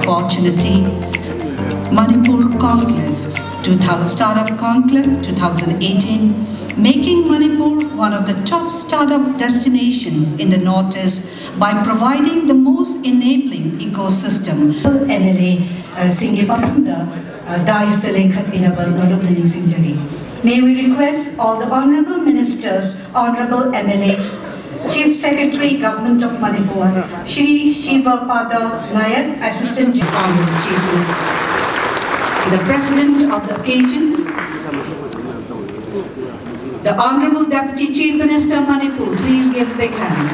opportunity. Manipur Conclave, Startup Conclave 2018, making Manipur one of the top startup destinations in the Northeast by providing the most enabling ecosystem. MLA Singhi Papanda, may we request all the Honorable Ministers, Honorable MLAs, Chief Secretary, Government of Manipur, Shri Shiva Pada Nayak, Assistant Honorable Chief Minister. The President of the occasion, the Honorable Deputy Chief Minister of Manipur, please give a big hand.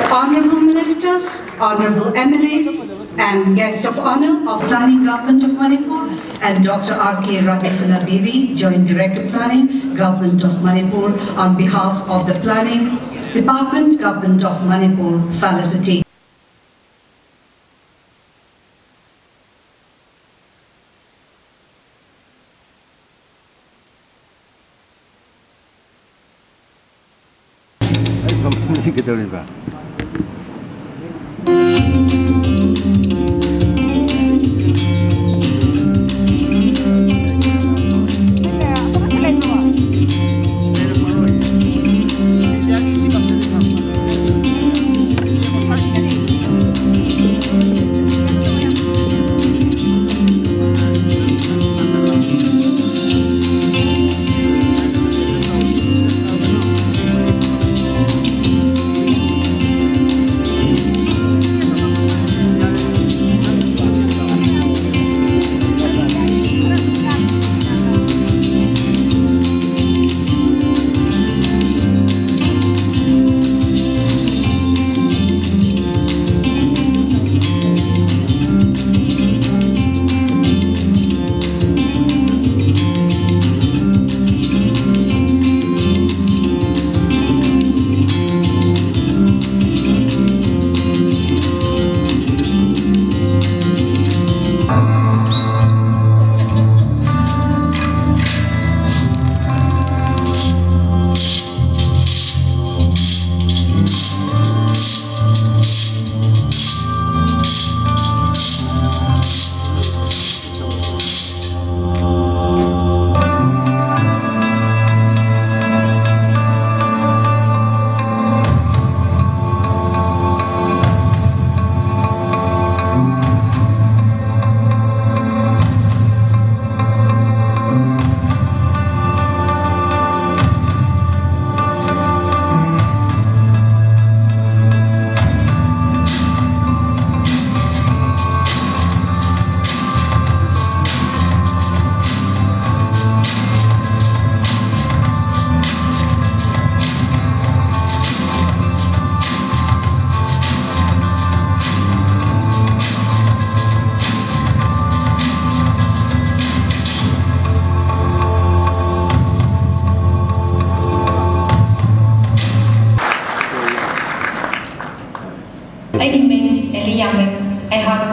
The Honorable Ministers, Honorable MLAs, and Guest of Honor of Planning Government of Manipur, and Dr. R.K. Radhesana Devi, Joint Director Planning, Government of Manipur, on behalf of the Planning Department, Government of Manipur, felicitations.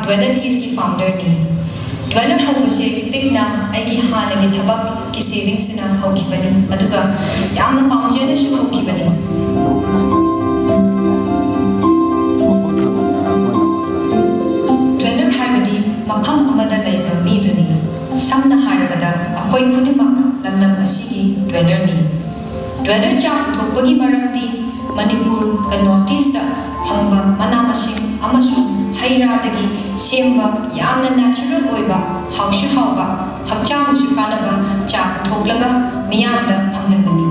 Dweller Teas की founder नी Dweller हौबसे पिकना ऐकी हाने के थबक की savings सुना हो की बनी मधुका यामन पाउंजे ने शुभ हो की बनी Dweller हाइबदी मफम अमदा लाइबा मीदुनी समना हारबदा अकोई खुदिमक लमनम असिगी Dweller नी Dweller चाक थोपगी मरमदी मणिपुर का नॉर्थ-ईस्ट हंगबा मनामसिंग अमसु हैरादगी सेम्बा यामना नेचुरल ओइबा हाउसु हाउबा हक्चांगसु कानबा चाक थोकलगा मियामदा फंगनबनी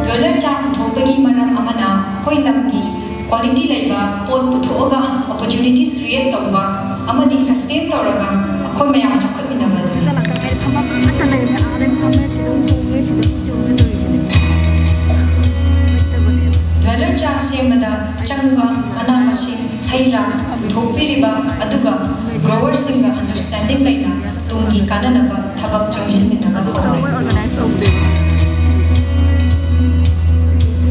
Dweller चाक थोपगी मरम अमना कोई लमगी क्वालिटी लाइबा पोत पुथोगा opportunities create तौबा अमदी sustain तौरगा अखोई मयाम चखमिनबदु Dweller चाक सेम्बदा चंगबा मनामसिंग हैरा थोपीरिबा अदुगा ग्रोवर सिंगा अंडरस्टैंडिंग लाइना तुंगी काननबा थबक चंगजिनमिनबा होरे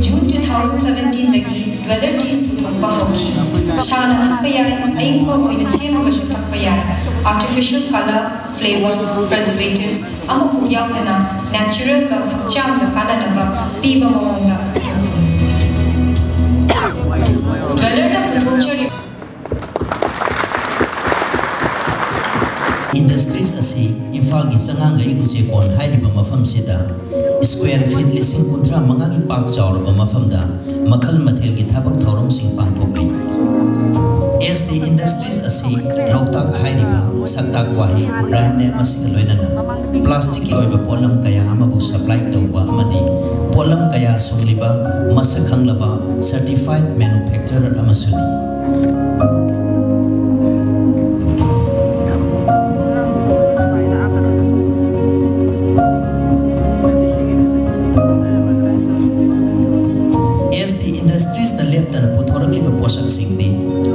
June 2017 दगी Dweller Teas पुथोकबा होखी शाना थकपया अयिंगबा ओइना सेमगसु थकपया artificial color flavor preservatives अमपु यावदना natural का हक्चांगदा काननबा पीबा मवंगा Dweller industries asi Imphal gi changangai Uchekon hairiba mafam sida square feet lising kuntra mangangi park chawraba mafamda makhal mathel gi thabak thorom sing pangthokli SD industries asi Loktak hairiba saktak wahi brand name asing loinana plastic ki oiba polam kaya amabu supply tawba amadi polam kaya sungliba masakhanglaba certified manufacturer amasuni industries na leptana puthorakliba posak singdi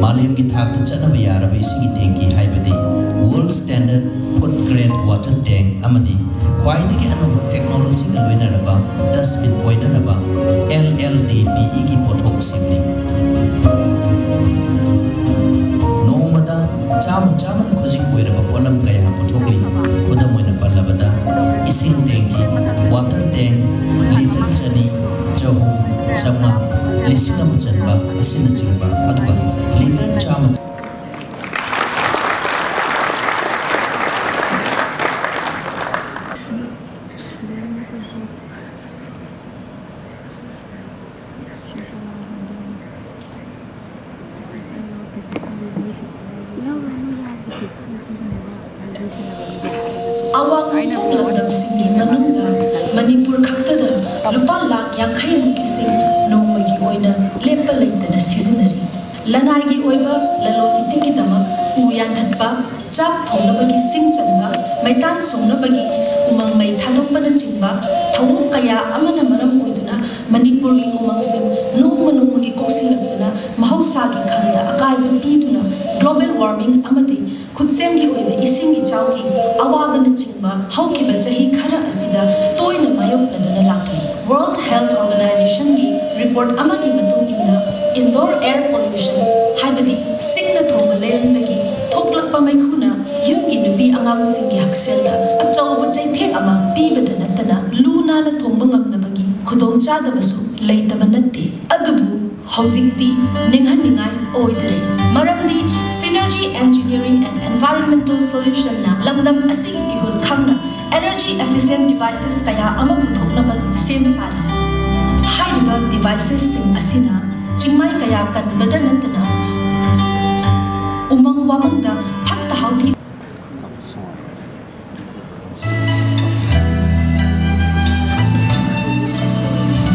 malem gi thakta chanaba yaraba isingi tanki haibadi world standard food grade water tank amadi khwaidagi anoba technology ga loinaraba dustbin oinanaba LLDPE gi pothok simni nomada chama khujik oiraba polam kaya pothokli khudam oina pallabada ising tanki water tank liter chani chahum sama lising ama chanba asina chingba aduga liter chama awang lamdam singli manungda Manipur khaktada lupa lak yankhai muki sing nomagi oina lepa leitana seasonary lanai gi oiba lalo itiki dama u yan thatpa chak thongnabagi sing chanba maitan songnabagi umang mai thadopana chingba thawung kaya amana maram oiduna Manipur gi umang sing nomagi koksilakna mahausa gi khalda akaiba piduna global warming amati खुदसेम की ओइबे इसिंग की चाउगी अवागन चिंबा हौकिबा चाही खरा असिदा तोइना मायोक्तदना लाक्ली world health organisation की report अमागी मतुंगिना indoor air pollution हाइबदी सिंगना थोंबा लेरंदगी थोक्लक्पा मैखुना युंगी नुबी अंगाम सिंगी हक्सेलदा अचौबा चैथेक अमा पीबदा नतना लूनाना थोंबा ngamnabagi khudongchadabasु leitaba natte adubu hौजिकती निंगहनिंगाई ओइदरे मरमदी synergy engineering and environmental solution na lamdam asing ihul khangna energy efficient devices kaya ama puthoknaba sem sari hairiba devices sing asina chingmai kaya kan badanatana umang wamangda phatta hauthi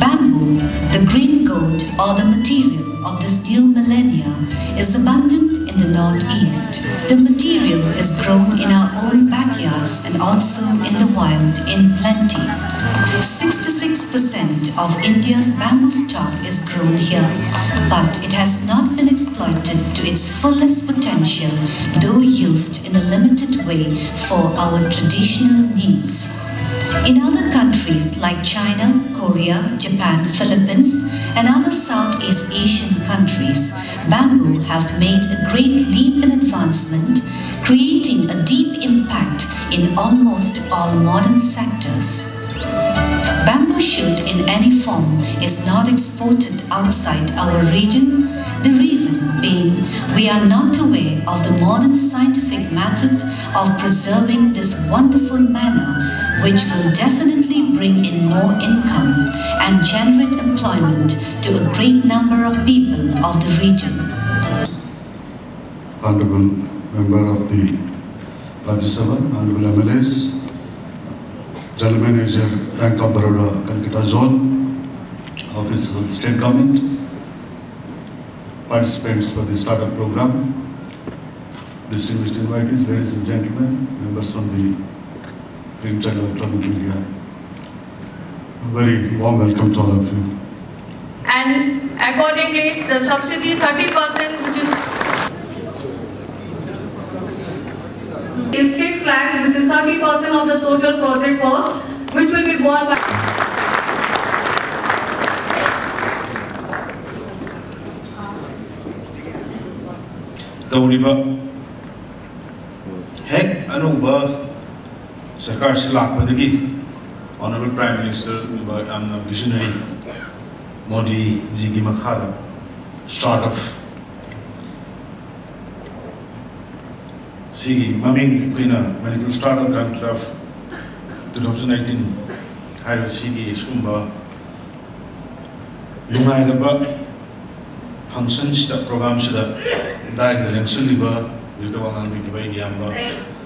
bamboo, the green gold or the material of this new millennia, is abundant in the northeast. The material is grown in our own backyards and also in the wild in plenty. 66% of India's bamboo stock is grown here, but it has not been exploited to its fullest potential, though used in a limited way for our traditional needs. In other countries like China, Korea, Japan, Philippines, and other Southeast Asian countries, bamboo have made a great leap in advancement, creating a deep impact in almost all modern sectors. Bamboo shoot in any form is not exported outside our region, the reason being we are not aware of the modern scientific method of preserving this wonderful manner, which will definitely bring in more income and generate employment to a great number of people of the region. Honorable Member of the Rajya Sabha, Honorable MLAs, General Manager, Bank of Baroda, Calcutta Zone, Office of the State Government, participants for the startup program, distinguished invitees, ladies and gentlemen, members from the print and electronic media. A very warm welcome to all of you. And accordingly, the subsidy 30%, which is 6 lakhs, which is 30% of the total project cost, which will be borne by. Tawriba Hek Anuba Sarkar Silakpadagi, Honorable Prime Minister, I'm a visionary Modi Ji Makhada, start of Sigi Maming Pina, Manipur Startup Conclave 2019, High Sigi Sumba, Lungai functions, the programs, the Dies the Lensuliba, Little One and Big Yamba.